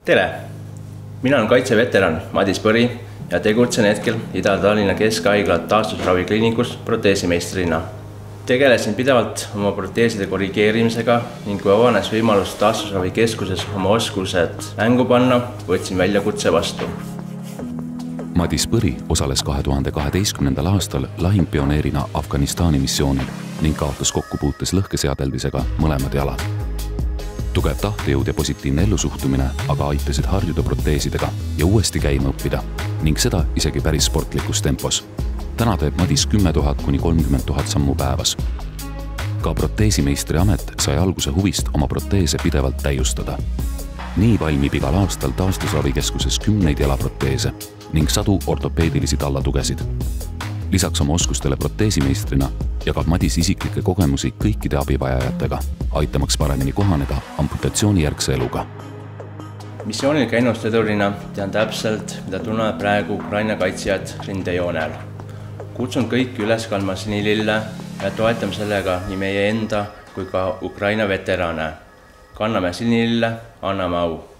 Tere! Mina olen kaitseveteran Madis Põri ja tegutsen hetkel Ida-Tallinna Keskhaigla taastusravikliinikus proteesimeistrina. Tegelesin pidevalt oma proteeside korrigeerimisega ning kui avanes võimalus taastusravikeskuses oma oskused mängu panna, võtsin väljakutse vastu. Madis Põri osales 2012. aastal lahingpioneerina Afganistani missioonil ning kaotas kokkupuutes lõhkeseadeldisega mõlemad jalad. Tugev tahtejõud ja positiivne ellusuhtumine aga aitasid harjuda proteesidega ja uuesti käima õppida ning seda isegi päris sportlikus tempos. Täna teeb Madis 10 000 kuni 30 000 sammu päevas. Ka proteesimeistri amet sai alguse huvist oma proteese pidevalt täiustada. Nii valmib igal aastal taastusravikeskuses 10 jalaproteese ning 100 ortopeedilisi tallatugesid. Lisaks oma oskustele proteesimeistrina jagab Madis isiklikke kogemusi kõikide abivajajatega, aitamaks paremini kohaneda amputatsioonijärgse eluga. Missioonil käinud sõdurina tean täpselt, mida tunnevad praegu Ukraina kaitsjad rindejoonel. Kutsun kõiki üles kandma sinilille ja toetame sellega nii meie enda kui ka Ukraina veterane. Kanname sinilille, anname au.